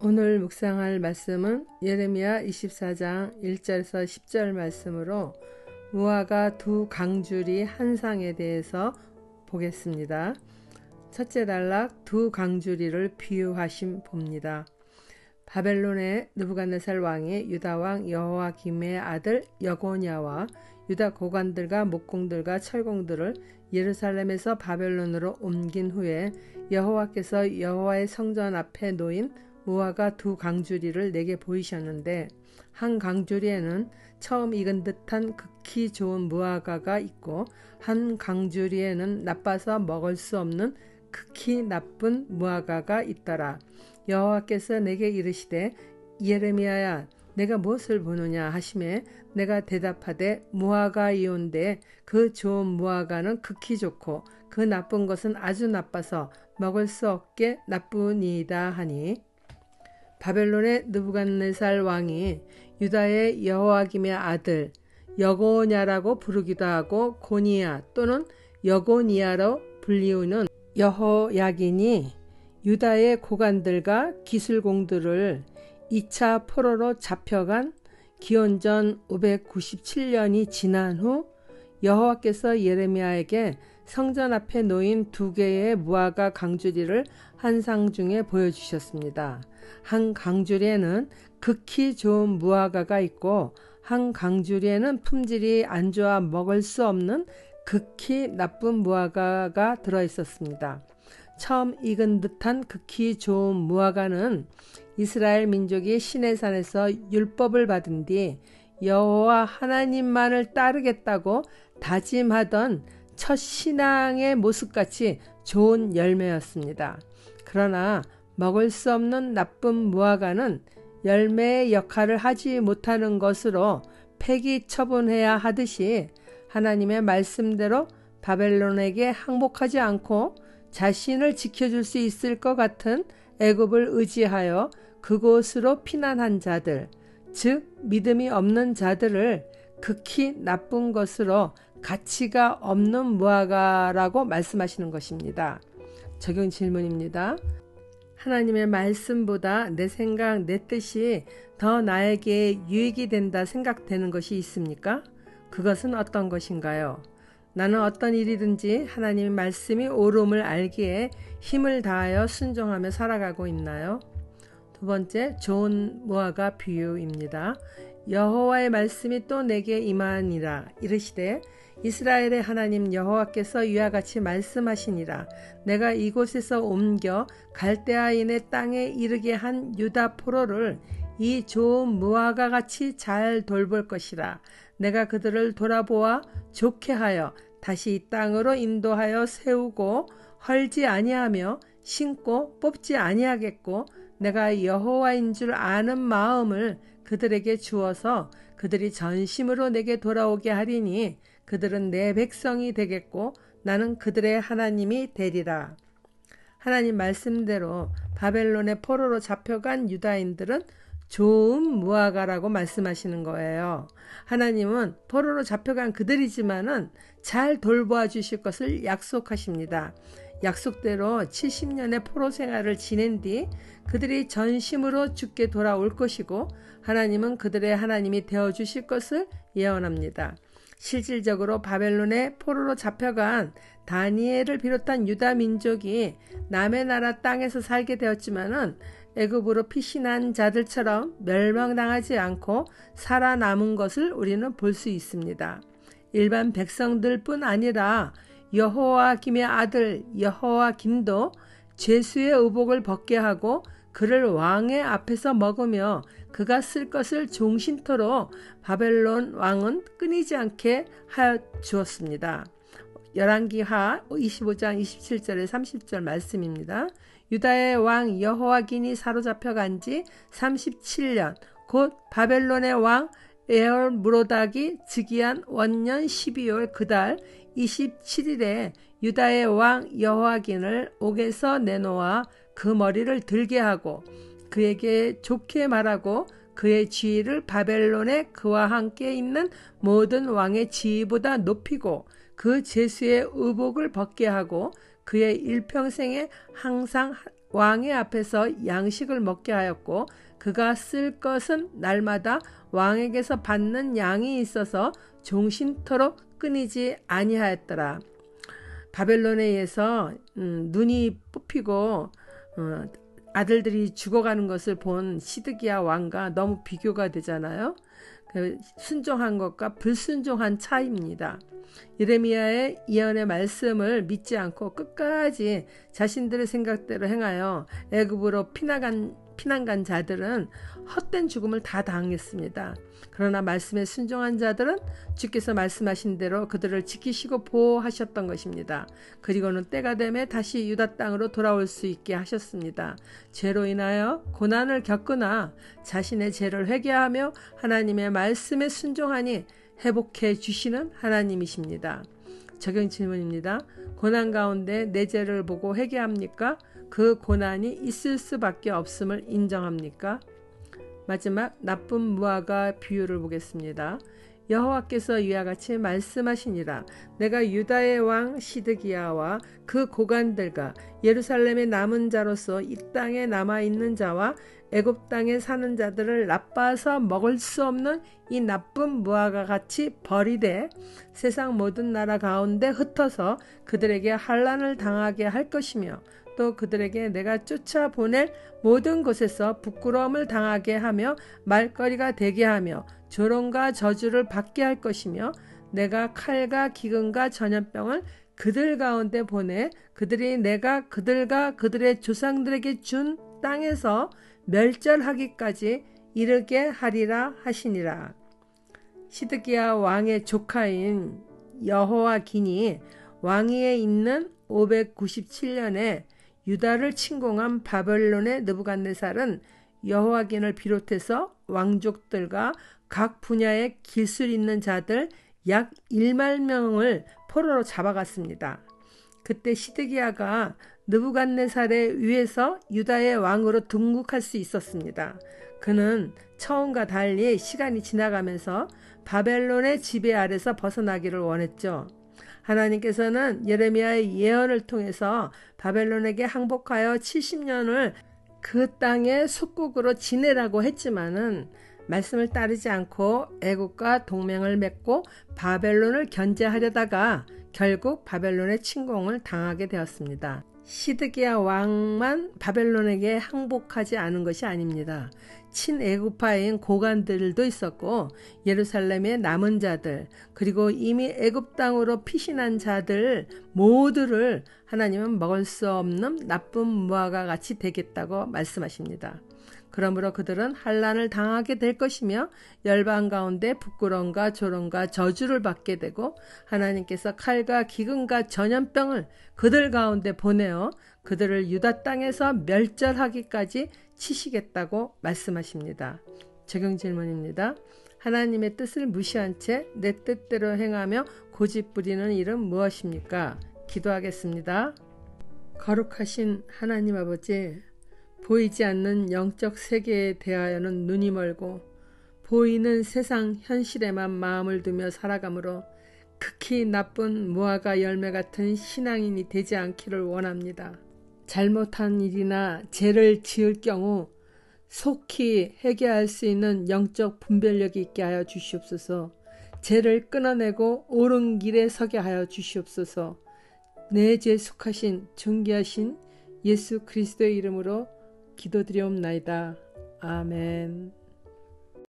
오늘 묵상할 말씀은 예레미야 24장 1절에서 10절 말씀으로 무화과 두 강줄이 한 상에 대해서 보겠습니다. 첫째 단락 두 강줄이를 비유하심 봅니다. 바벨론의 느부갓네살 왕이 유다 왕 여호야김의 아들 여고냐와 유다 고관들과 목공들과 철공들을 예루살렘에서 바벨론으로 옮긴 후에 여호와께서 여호와의 성전 앞에 놓인 무화과 두 강주리를 내게 보이셨는데 한 강주리에는 처음 익은 듯한 극히 좋은 무화과가 있고 한 강주리에는 나빠서 먹을 수 없는 극히 나쁜 무화과가 있더라. 여호와께서 내게 이르시되 예레미야야 내가 무엇을 보느냐 하시매 내가 대답하되 무화과이온데 그 좋은 무화과는 극히 좋고 그 나쁜 것은 아주 나빠서 먹을 수 없게 나쁘니이다 하니 바벨론의 느부갓네살 왕이 유다의 여호야김의 아들 여고냐라고 부르기도 하고 고니야 또는 여고니야로 불리우는 여호야긴이 유다의 고관들과 기술공들을 2차 포로로 잡혀간 기원전 597년이 지난 후 여호와께서 예레미야에게 성전 앞에 놓인 두 개의 무화과 강주리를 한 상 중에 보여주셨습니다. 한 강주리에는 극히 좋은 무화과가 있고 한 강주리에는 품질이 안 좋아 먹을 수 없는 극히 나쁜 무화과가 들어있었습니다. 처음 익은 듯한 극히 좋은 무화과는 이스라엘 민족이 시내산에서 율법을 받은 뒤 여호와 하나님만을 따르겠다고 다짐하던 첫 신앙의 모습같이 좋은 열매였습니다. 그러나 먹을 수 없는 나쁜 무화과는 열매의 역할을 하지 못하는 것으로 폐기 처분해야 하듯이 하나님의 말씀대로 바벨론에게 항복하지 않고 자신을 지켜줄 수 있을 것 같은 애굽을 의지하여 그곳으로 피난한 자들, 즉 믿음이 없는 자들을 극히 나쁜 것으로 가치가 없는 무화과라고 말씀하시는 것입니다. 적용 질문입니다. 하나님의 말씀보다 내 생각, 내 뜻이 더 나에게 유익이 된다 생각되는 것이 있습니까? 그것은 어떤 것인가요? 나는 어떤 일이든지 하나님의 말씀이 옳음을 알기에 힘을 다하여 순종하며 살아가고 있나요? 두 번째, 좋은 무화과 비유입니다. 여호와의 말씀이 또 내게 임하니라 이르시되 이스라엘의 하나님 여호와께서 이와 같이 말씀하시니라. 내가 이곳에서 옮겨 갈대아인의 땅에 이르게 한 유다 포로를 이 좋은 무화과 같이 잘 돌볼 것이라. 내가 그들을 돌아보아 좋게 하여 다시 이 땅으로 인도하여 세우고 헐지 아니하며 심고 뽑지 아니하겠고 내가 여호와인 줄 아는 마음을 그들에게 주어서 그들이 전심으로 내게 돌아오게 하리니 그들은 내 백성이 되겠고 나는 그들의 하나님이 되리라. 하나님 말씀대로 바벨론의 포로로 잡혀간 유다인들은 좋은 무화과라고 말씀하시는 거예요. 하나님은 포로로 잡혀간 그들이지만은 잘 돌보아 주실 것을 약속하십니다. 약속대로 70년의 포로 생활을 지낸 뒤 그들이 전심으로 주께 돌아올 것이고 하나님은 그들의 하나님이 되어주실 것을 예언합니다. 실질적으로 바벨론의 포로로 잡혀간 다니엘을 비롯한 유다 민족이 남의 나라 땅에서 살게 되었지만은 애굽으로 피신한 자들처럼 멸망당하지 않고 살아남은 것을 우리는 볼 수 있습니다. 일반 백성들뿐 아니라 여호야김의 아들 여호야김도 죄수의 의복을 벗게 하고 그를 왕의 앞에서 먹으며 그가 쓸 것을 종신토록 바벨론 왕은 끊이지 않게 하여 주었습니다. 열왕기하 25장 27절에 30절 말씀입니다. 유다의 왕 여호야긴이 사로잡혀간 지 37년 곧 바벨론의 왕 에얼무로닥이 즉위한 원년 12월 그달 27일에 유다의 왕 여호야긴을 옥에서 내놓아 그 머리를 들게 하고 그에게 좋게 말하고 그의 지위를 바벨론에 그와 함께 있는 모든 왕의 지위보다 높이고 그 제수의 의복을 벗게 하고 그의 일평생에 항상 왕의 앞에서 양식을 먹게 하였고 그가 쓸 것은 날마다 왕에게서 받는 양이 있어서 종신토록 끊이지 아니하였더라. 바벨론에 의해서 눈이 뽑히고 아들들이 죽어가는 것을 본 시드기야 왕과 너무 비교가 되잖아요. 순종한 것과 불순종한 차이입니다. 예레미야의 예언의 말씀을 믿지 않고 끝까지 자신들의 생각대로 행하여 애굽으로 피난 간 자들은 헛된 죽음을 다 당했습니다. 그러나 말씀에 순종한 자들은 주께서 말씀하신 대로 그들을 지키시고 보호하셨던 것입니다. 그리고는 때가 되매 다시 유다 땅으로 돌아올 수 있게 하셨습니다. 죄로 인하여 고난을 겪으나 자신의 죄를 회개하며 하나님의 말씀에 순종하니 회복해 주시는 하나님이십니다. 적용 질문입니다. 고난 가운데 내 죄를 보고 회개합니까? 그 고난이 있을 수밖에 없음을 인정합니까? 마지막 나쁜 무화과 비유를 보겠습니다. 여호와께서 이와 같이 말씀하시니라. 내가 유다의 왕 시드기야와 그 고관들과 예루살렘의 남은 자로서 이 땅에 남아있는 자와 애굽 땅에 사는 자들을 나빠서 먹을 수 없는 이 나쁜 무화과 같이 버리되 세상 모든 나라 가운데 흩어서 그들에게 환난을 당하게 할 것이며 또 그들에게 내가 쫓아보낼 모든 곳에서 부끄러움을 당하게 하며 말거리가 되게 하며 조롱과 저주를 받게 할 것이며 내가 칼과 기근과 전염병을 그들 가운데 보내 그들이 내가 그들과 그들의 조상들에게 준 땅에서 멸절하기까지 이르게 하리라 하시니라. 시드기야 왕의 조카인 여호와긴이 왕위에 있는 597년에 유다를 침공한 바벨론의 느부갓네살은 여호와긴을 비롯해서 왕족들과 각 분야의 기술 있는 자들 약 1만 명을 포로로 잡아갔습니다. 그때 시드기야가 느부갓네살에 의해서 유다의 왕으로 등극할 수 있었습니다. 그는 처음과 달리 시간이 지나가면서 바벨론의 지배 아래서 벗어나기를 원했죠. 하나님께서는 예레미야의 예언을 통해서 바벨론에게 항복하여 70년을 그 땅의 속국으로 지내라고 했지만은 말씀을 따르지 않고 애국과 동맹을 맺고 바벨론을 견제하려다가 결국 바벨론의 침공을 당하게 되었습니다. 시드기야 왕만 바벨론에게 항복하지 않은 것이 아닙니다. 친애굽파인 고관들도 있었고 예루살렘의 남은 자들 그리고 이미 애굽 땅으로 피신한 자들 모두를 하나님은 먹을 수 없는 나쁜 무화과 같이 되겠다고 말씀하십니다. 그러므로 그들은 환난을 당하게 될 것이며 열방 가운데 부끄러움과 조롱과 저주를 받게 되고 하나님께서 칼과 기근과 전염병을 그들 가운데 보내어 그들을 유다 땅에서 멸절하기까지 치시겠다고 말씀하십니다. 적용 질문입니다. 하나님의 뜻을 무시한 채 내 뜻대로 행하며 고집 부리는 일은 무엇입니까? 기도하겠습니다. 거룩하신 하나님 아버지, 보이지 않는 영적 세계에 대하여는 눈이 멀고 보이는 세상 현실에만 마음을 두며 살아가므로 극히 나쁜 무화과 열매 같은 신앙인이 되지 않기를 원합니다. 잘못한 일이나 죄를 지을 경우 속히 회개할 수 있는 영적 분별력이 있게 하여 주시옵소서. 죄를 끊어내고 옳은 길에 서게 하여 주시옵소서. 내 죄 속하신 존귀하신 예수 그리스도의 이름으로 기도드리옵나이다. 아멘.